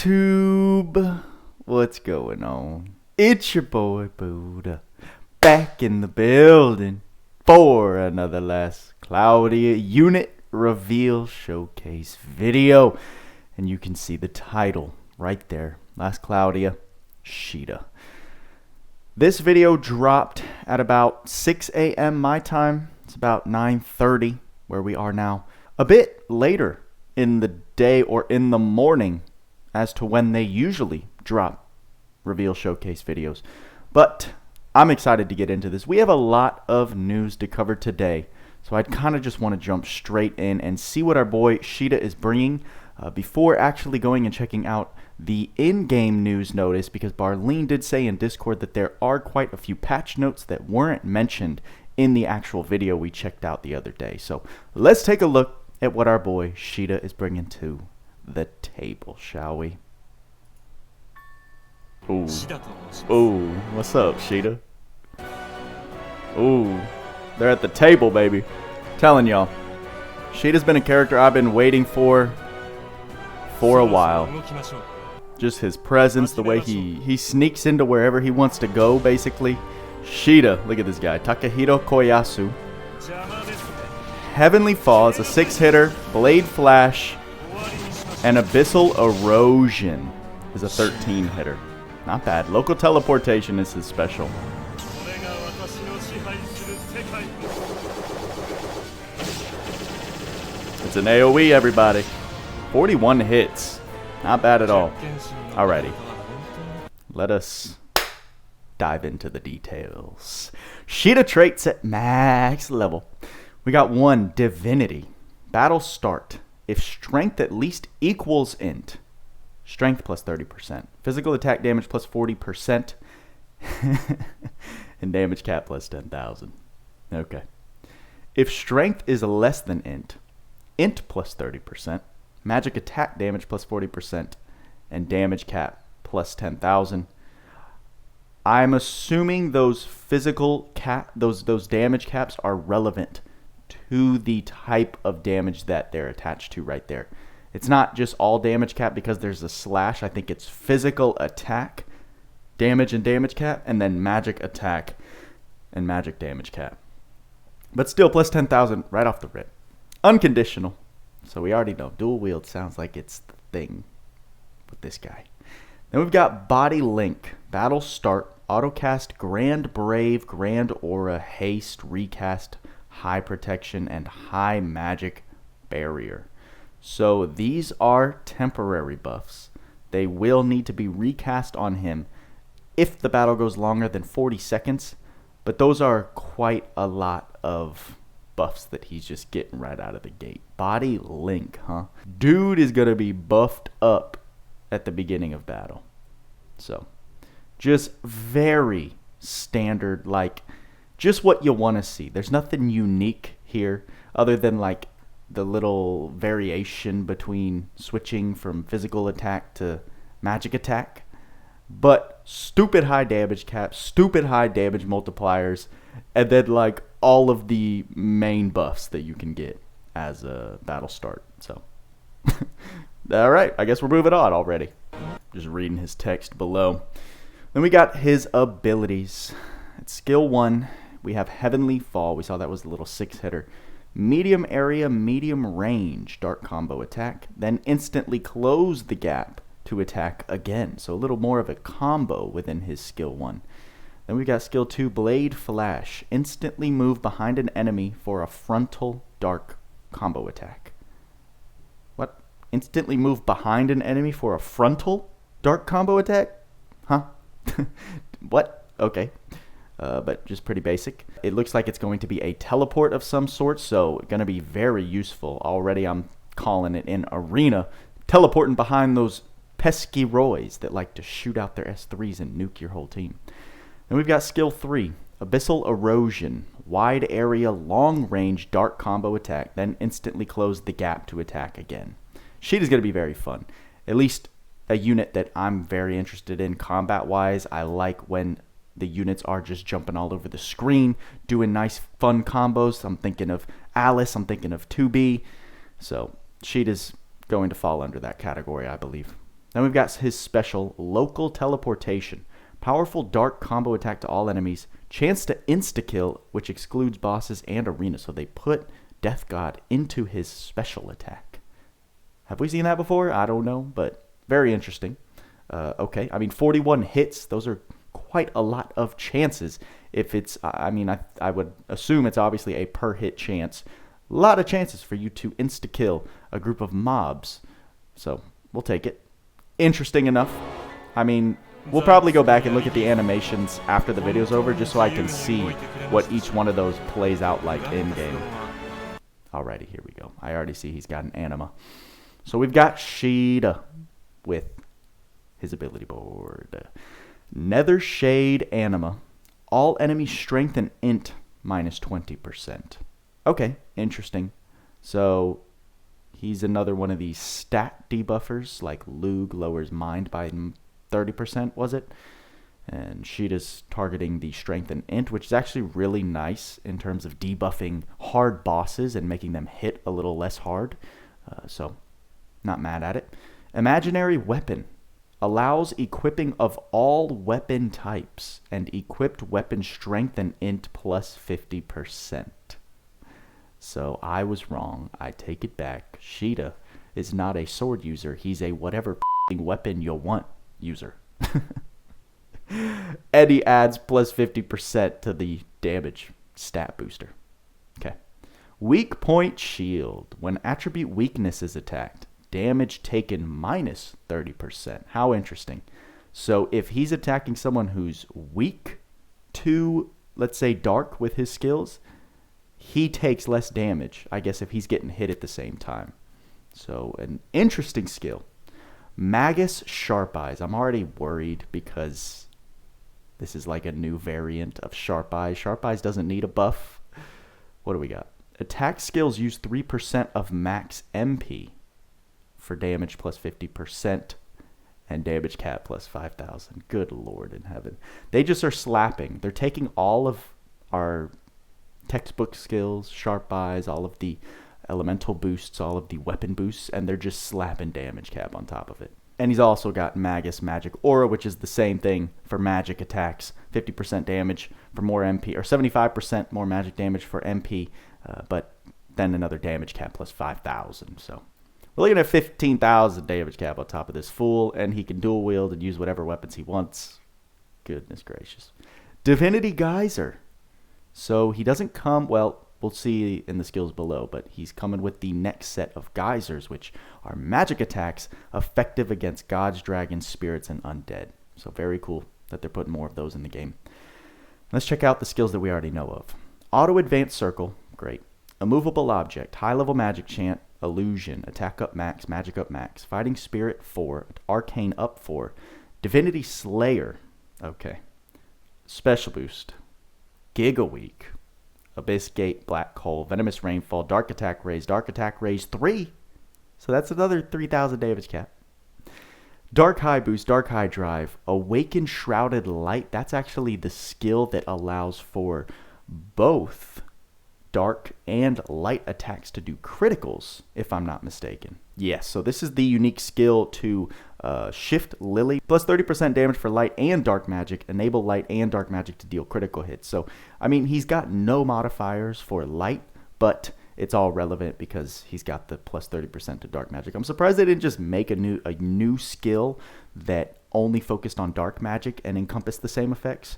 YouTube, what's going on? It's your boy Buddha, back in the building for another last Cloudia unit reveal showcase video. And you can see the title right there, Last Cloudia, Shida. This video dropped at about 6 a.m. my time. It's about 9:30 where we are now. A bit later in the day or in the morning as to when they usually drop reveal showcase videos. But I'm excited to get into this. We have a lot of news to cover today, so I'd kind of just want to jump straight in and see what our boy Shida is bringing before actually going and checking out the in-game news notice, because Barlene did say in Discord that there are quite a few patch notes that weren't mentioned in the actual video we checked out the other day. So let's take a look at what our boy Shida is bringing to the table, shall we? Ooh. Ooh, what's up, Shida? Ooh, they're at the table, baby. Telling y'all, Shida's been a character I've been waiting for a while. Just his presence, the way he sneaks into wherever he wants to go, basically. Shida, look at this guy, Takahiro Koyasu. Heavenly Fall is a 6-hitter, Blade Flash, and Abyssal Erosion is a 13-hitter. Not bad. Local Teleportation is his special. It's an AoE, everybody. 41 hits. Not bad at all. Alrighty. Let us dive into the details. Shida traits at max level. We got 1, Divinity. Battle start. If strength at least equals int. Strength plus 30%. Physical attack damage plus 40%. And damage cap plus 10,000. Okay. If strength is less than int. Int plus 30%. Magic attack damage plus 40%. And damage cap plus 10,000. I'm assuming those physical cap, those damage caps are relevant to the type of damage that they're attached to right there. It's not just all damage cap because there's a slash. I think it's physical attack damage and damage cap, and then magic attack and magic damage cap. But still, plus 10,000 right off the rip. Unconditional. So we already know dual wield sounds like it's the thing with this guy. Then we've got Body Link. Battle start. Autocast Grand Brave, Grand Aura, Haste, Recast, High Protection, and High Magic Barrier. So these are temporary buffs. They will need to be recast on him if the battle goes longer than 40 seconds. But those are quite a lot of buffs that he's just getting right out of the gate. Body Link, huh? Dude is going to be buffed up at the beginning of battle. So just very standard, like just what you want to see. There's nothing unique here other than like the little variation between switching from physical attack to magic attack. But stupid high damage caps, stupid high damage multipliers, and then like all of the main buffs that you can get as a battle start. So, alright, I guess we're moving on already. Just reading his text below. Then we got his abilities. At skill 1, we have Heavenly Fall. We saw that was the little 6-hitter. Medium area, medium range, dark combo attack. Then instantly close the gap to attack again. So a little more of a combo within his skill 1. Then we got skill 2, Blade Flash. Instantly move behind an enemy for a frontal dark combo attack. What? Instantly move behind an enemy for a frontal dark combo attack? Huh? What? Okay. But just pretty basic. It looks like it's going to be a teleport of some sort, so going to be very useful. Already I'm calling it in Arena. Teleporting behind those pesky Roys that like to shoot out their S3s and nuke your whole team. Then we've got skill 3, Abyssal Erosion. Wide area, long range, dark combo attack, then instantly close the gap to attack again. Shida's going to be very fun. At least a unit that I'm very interested in combat-wise. I like when the units are just jumping all over the screen, doing nice fun combos. I'm thinking of Alice, I'm thinking of 2B. So Shida's going to fall under that category, I believe. Then we've got his special local teleportation. Powerful dark combo attack to all enemies. Chance to insta-kill, which excludes bosses and arena. So they put Death God into his special attack. Have we seen that before? I don't know, but very interesting. Okay, I mean, 41 hits. Those are quite a lot of chances. If it's, I would assume it's obviously a per hit chance. A lot of chances for you to insta-kill a group of mobs. So we'll take it. Interesting enough. I mean, we'll probably go back and look at the animations after the video's over just so I can see what each one of those plays out like in-game. Alrighty, here we go. I already see he's got an anima. So we've got Shida with his ability board. Nether Shade Anima. All enemy strength and int minus 20%. Okay, interesting. So he's another one of these stat debuffers, like Lug lowers mind by 30%, was it? And Shida's targeting the strength and int, which is actually really nice in terms of debuffing hard bosses and making them hit a little less hard. So, not mad at it. Imaginary Weapon. Allows equipping of all weapon types and equipped weapon strength and int plus 50%. So I was wrong. I take it back. Shida is not a sword user. He's a whatever weapon you want user. And he adds plus 50% to the damage stat booster. Okay. Weak point shield. When attribute weakness is attacked, damage taken minus 30%. How interesting. So if he's attacking someone who's weak to, let's say, dark with his skills, he takes less damage, I guess, if he's getting hit at the same time. So an interesting skill. Magus Sharp Eyes. I'm already worried because this is like a new variant of Sharp Eyes. Sharp Eyes doesn't need a buff. What do we got? Attack skills use 3% of max MP for damage plus 50% and damage cap plus 5,000. Good Lord in heaven. They just are slapping. They're taking all of our textbook skills, Sharp Eyes, all of the elemental boosts, all of the weapon boosts, and they're just slapping damage cap on top of it. And he's also got Magus Magic Aura, which is the same thing for magic attacks. 50% damage for more MP, or 75% more magic damage for MP, but then another damage cap plus 5,000. So we're looking at 15,000 damage cap on top of this fool, and he can dual wield and use whatever weapons he wants. Goodness gracious. Divinity Geyser. So he doesn't come, well, we'll see in the skills below, but he's coming with the next set of geysers, which are magic attacks effective against gods, dragons, spirits, and undead. So very cool that they're putting more of those in the game. Let's check out the skills that we already know of. Auto Advanced Circle, great. Immovable Object, High Level Magic Chant, Illusion, Attack up max, Magic up max, Fighting Spirit 4, Arcane up 4, Divinity Slayer, okay. Special Boost, Giga Week, Abyss Gate, Black Hole, Venomous Rainfall, Dark Attack Raise 3. So that's another 3,000 damage cap. Dark High Boost, Dark High Drive, Awaken Shrouded Light. That's actually the skill that allows for both dark and light attacks to do criticals, if I'm not mistaken. Yes, so this is the unique skill to shift Lily. Plus 30% damage for light and dark magic. Enable light and dark magic to deal critical hits. So, I mean, he's got no modifiers for light, but it's all relevant because he's got the plus 30% to dark magic. I'm surprised they didn't just make a new skill that only focused on dark magic and encompassed the same effects,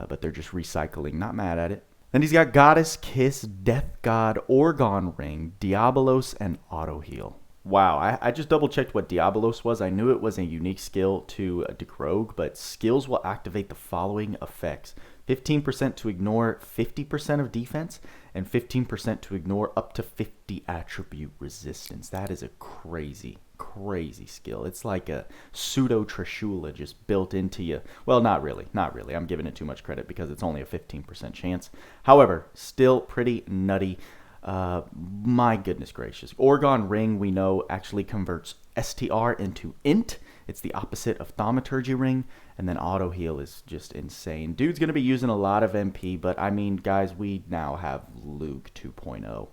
but they're just recycling. Not mad at it. Then he's got Goddess Kiss, Death God, Orgon Ring, Diabolos, and Auto Heal. Wow, I just double checked what Diabolos was. I knew it was a unique skill to Decrogue, but skills will activate the following effects. 15% to ignore 50% of defense, and 15% to ignore up to 50 attribute resistance. That is a crazy, crazy skill. It's like a pseudo Trishula just built into you. Well, not really. I'm giving it too much credit because it's only a 15% chance. However, still pretty nutty. My goodness gracious. Orgon Ring, we know, actually converts STR into int. It's the opposite of Thaumaturgy Ring. And then Auto Heal is just insane. Dude's going to be using a lot of MP, but I mean, guys, we now have Luke 2.0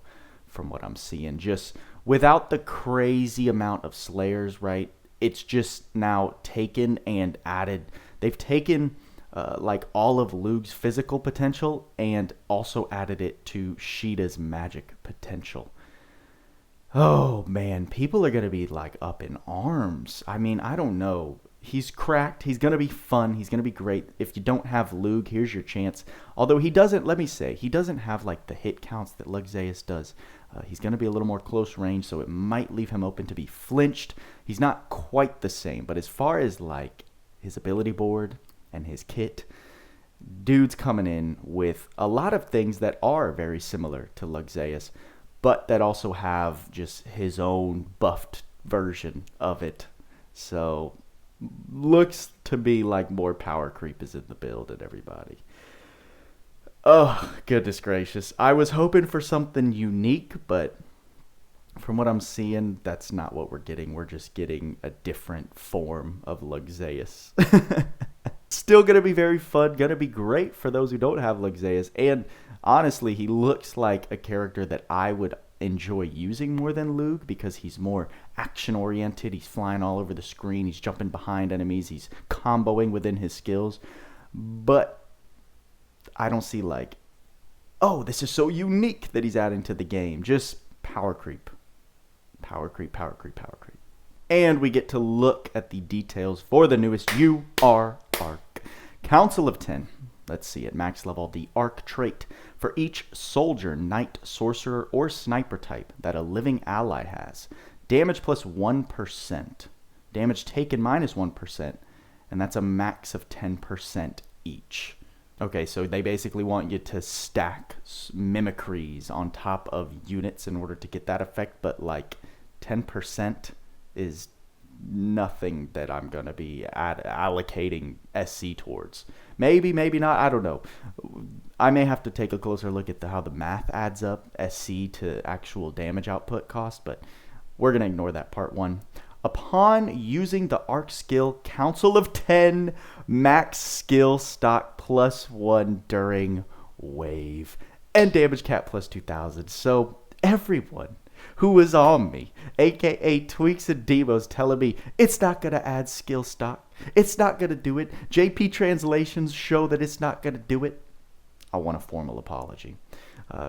from what I'm seeing. Just without the crazy amount of Slayers, right? it's just now taken and added. They've taken like all of Luke's physical potential and also added it to Shida's magic potential. Oh man, people are going to be like up in arms. I mean, I don't know. He's cracked. He's going to be fun. He's going to be great. If you don't have Lug, here's your chance. Although he doesn't, let me say, he doesn't have like the hit counts that LOUGSEUS does. He's going to be a little more close range, so it might leave him open to be flinched. He's not quite the same, but as far as like his ability board and his kit, dude's coming in with a lot of things that are very similar to LOUGSEUS, but that also have just his own buffed version of it. So looks to be like more power creep is in the build and everybody. Oh, goodness gracious. I was hoping for something unique, but from what I'm seeing, that's not what we're getting. We're just getting a different form of LOUGSEUS. Still going to be very fun. Going to be great for those who don't have LOUGSEUS. And honestly, he looks like a character that I would enjoy using more than Lug because he's more action oriented. He's flying all over the screen. He's jumping behind enemies. He's comboing within his skills. But I don't see like, oh, this is so unique that he's adding to the game. Just power creep. Power creep, power creep, power creep. And we get to look at the details for the newest UR Ark. Council of 10. Let's see, at max level, the Ark trait. For each soldier, knight, sorcerer, or sniper type that a living ally has, damage plus 1%. Damage taken minus 1%. And that's a max of 10% each. Okay, so they basically want you to stack mimicries on top of units in order to get that effect, but like 10% is nothing that I'm going to be allocating SC towards. Maybe, maybe not, I don't know. I may have to take a closer look at how the math adds up, SC to actual damage output cost, but we're going to ignore that part one. Upon using the Ark skill Council of 10, max skill stock +1 during wave, and damage cap +2000. So everyone who was on me, aka Tweaks and Demos, telling me it's not going to add skill stock, it's not going to do it, JP translations show that it's not going to do it, I want a formal apology.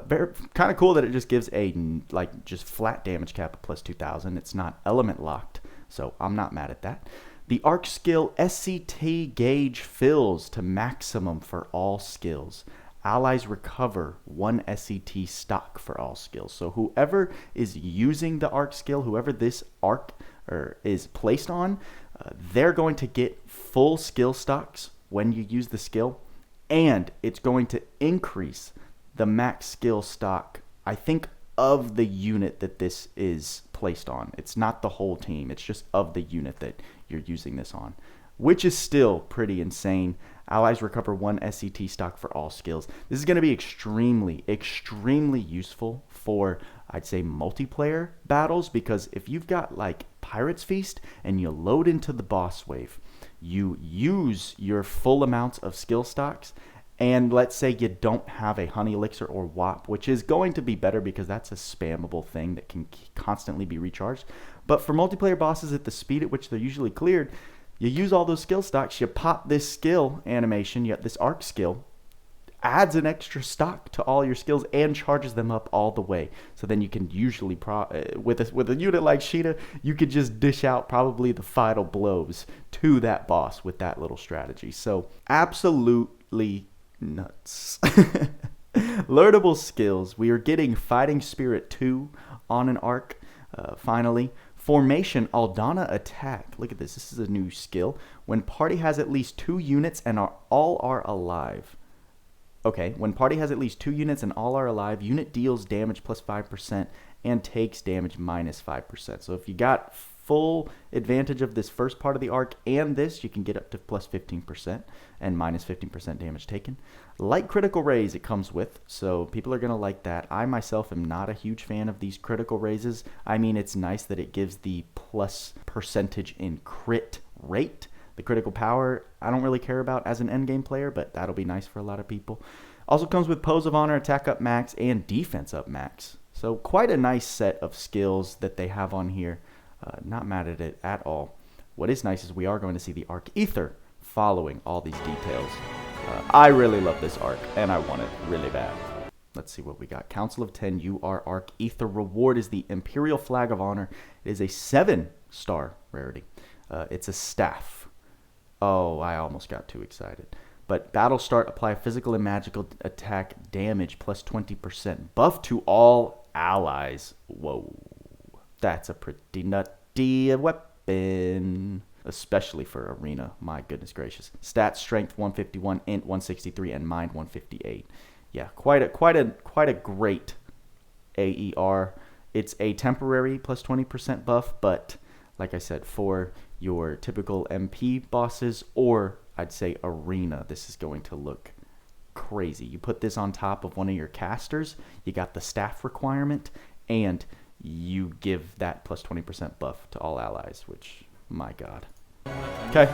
Very kind of cool that it just gives a like just flat damage cap of +2000. It's not element locked, so I'm not mad at that. The Ark skill SCT gauge fills to maximum for all skills. Allies recover 1 SCT stock for all skills. So whoever is using the Ark skill, whoever this Ark is placed on, they're going to get full skill stocks when you use the skill, and it's going to increase the max skill stock, I think, of the unit that this is placed on. It's not the whole team. It's just of the unit that you're using this on, which is still pretty insane. Allies recover 1 SCT stock for all skills. This is going to be extremely, extremely useful for, I'd say, multiplayer battles, because if you've got like Pirate's Feast and you load into the boss wave, you use your full amounts of skill stocks, and let's say you don't have a Honey Elixir or WAP, which is going to be better because that's a spammable thing that can constantly be recharged. But for multiplayer bosses at the speed at which they're usually cleared, you use all those skill stocks, you pop this skill animation, you got this Ark skill, adds an extra stock to all your skills and charges them up all the way. So then you can usually, with a unit like Shida, you could just dish out probably the final blows to that boss with that little strategy. So absolutely nuts. Learnable skills. We are getting Fighting Spirit 2 on an Ark, finally. Formation Aldana Attack. Look at this. This is a new skill. When party has at least 2 units and all are alive. Okay, when party has at least 2 units and all are alive, unit deals damage +5% and takes damage -5%. So if you got full advantage of this first part of the Ark and this, you can get up to +15% and -15% damage taken. Light critical raise it comes with, so people are going to like that. I myself am not a huge fan of these critical raises. I mean, it's nice that it gives the +% in crit rate. The critical power, I don't really care about as an endgame player, but that'll be nice for a lot of people. Also comes with Pose of Honor, attack up max, and defense up max. So quite a nice set of skills that they have on here. Not mad at it at all. what is nice is we are going to see the Ark Ether following all these details. I really love this Ark, and I want it really bad. Let's see what we got. Council of 10 UR Ark Ether reward is the Imperial Flag of Honor. It is a 7-star rarity. It's a staff. Oh, I almost got too excited. But battle start, apply physical and magical attack damage plus 20%. Buff to all allies. Whoa. That's a pretty nutty weapon. Especially for arena. My goodness gracious. Stats, strength 151, int 163, and mind 158. Yeah, quite a great AER. It's a temporary plus 20% buff, but like I said, for your typical MP bosses, or I'd say arena, this is going to look crazy. You put this on top of one of your casters, you got the staff requirement, and you give that plus 20% buff to all allies, which, my god. Okay,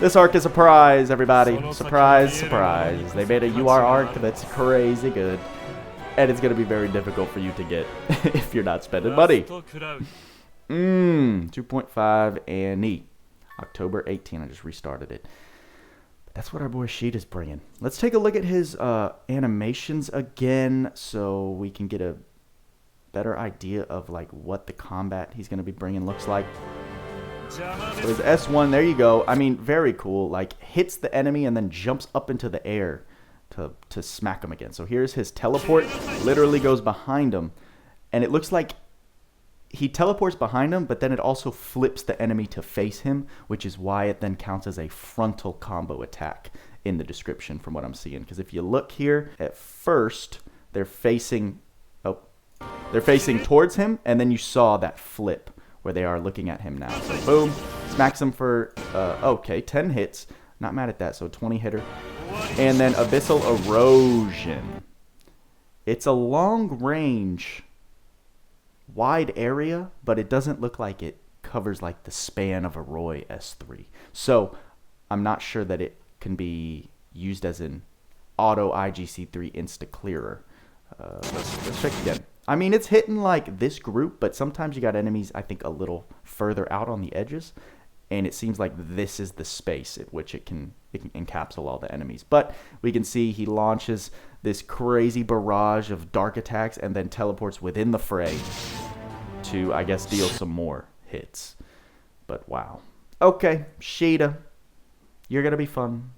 this Ark is a prize, everybody. Surprise, surprise. They made a UR Ark that's crazy good, and it's going to be very difficult for you to get if you're not spending money. 2.5 and E. October 18. I just restarted it. But that's what our boy Shida's bringing. Let's take a look at his animations again so we can get a better idea of like what the combat he's going to be bringing looks like. So his S1, there you go. I mean, very cool. Like, hits the enemy and then jumps up into the air to smack him again. So here's his teleport. Literally goes behind him. And it looks like he teleports behind him, but then it also flips the enemy to face him, which is why it then counts as a frontal combo attack in the description from what I'm seeing. Because if you look here, at first, they're facing towards him, and then you saw that flip where they are looking at him now. So boom, smacks him for, okay, 10 hits. Not mad at that, so 20 hitter. And then Abyssal Erosion. It's a long range, wide area, but it doesn't look like it covers like the span of a Roy S3. So I'm not sure that it can be used as an auto IGC3 insta clearer. Let's check again. I mean, it's hitting like this group, but sometimes you got enemies, I think, a little further out on the edges, and it seems like this is the space at which it can encapsulate all the enemies. But we can see he launches this crazy barrage of dark attacks and then teleports within the fray to, I guess, deal some more hits. But wow. Okay, Shida, you're going to be fun.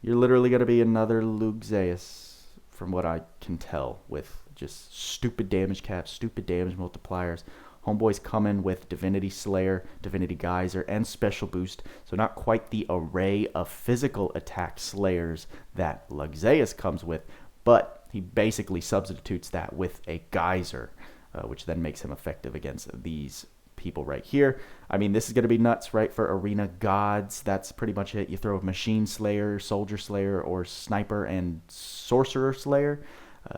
You're literally going to be another LOUGSEUS, from what I can tell, with just stupid damage caps, stupid damage multipliers. Homeboy's coming with Divinity Slayer, Divinity Geyser, and Special Boost. So not quite the array of physical attack slayers that LOUGSEUS comes with, but he basically substitutes that with a Geyser, which then makes him effective against these people right here. I mean, this is going to be nuts, right, for Arena Gods. That's pretty much it. You throw Machine Slayer, Soldier Slayer, or Sniper and Sorcerer Slayer.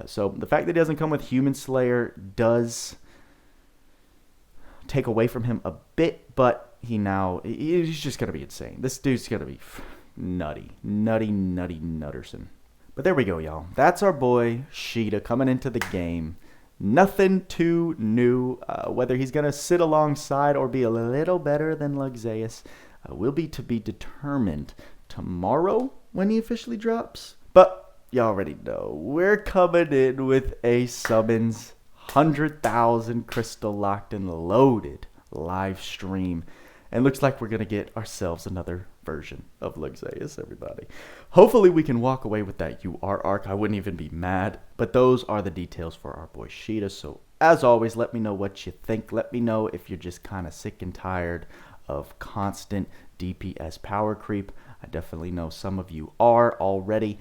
So the fact that it doesn't come with Human Slayer does take away from him a bit, but he's just going to be insane. This dude's going to be nutty nutterson. But there we go, y'all. That's our boy Shida coming into the game. Nothing too new. Whether he's going to sit alongside or be a little better than LOUGSEUS will be to be determined tomorrow when he officially drops. But you already know, we're coming in with a summons 100,000 crystal locked and loaded live stream. And looks like we're going to get ourselves another version of LOUGSEUS, everybody. Hopefully we can walk away with that UR Ark. I wouldn't even be mad. But those are the details for our boy Shida. So as always, let me know what you think. Let me know if you're just kind of sick and tired of constant DPS power creep. I definitely know some of you are already.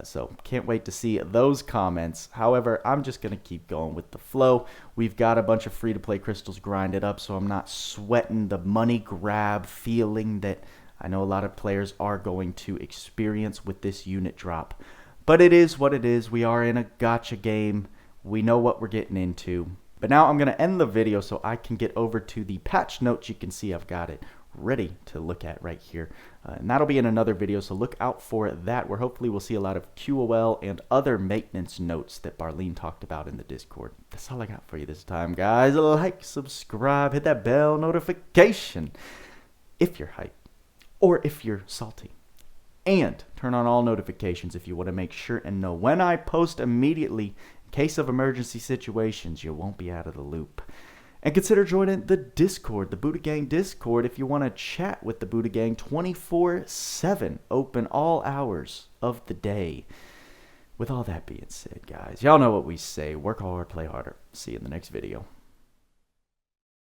So can't wait to see those comments. However, I'm just going to keep going with the flow. We've got a bunch of free-to-play crystals grinded up, so I'm not sweating the money grab feeling that I know a lot of players are going to experience with this unit drop. But it is what it is. We are in a gacha game. We know what we're getting into. But now I'm going to end the video so I can get over to the patch notes. You can see I've got it ready to look at right here. And that'll be in another video, so look out for that, where hopefully we'll see a lot of QOL and other maintenance notes that Barlene talked about in the Discord. That's all I got for you this time, guys. Like, subscribe, hit that bell notification. if you're hyped or if you're salty. And turn on all notifications if you want to make sure and know when I post immediately. In case of emergency situations, you won't be out of the loop. And consider joining the Discord, the Buddha Gang Discord, if you want to chat with the Buddha Gang 24/7, open all hours of the day. With all that being said, guys, y'all know what we say. Work hard, play harder. See you in the next video.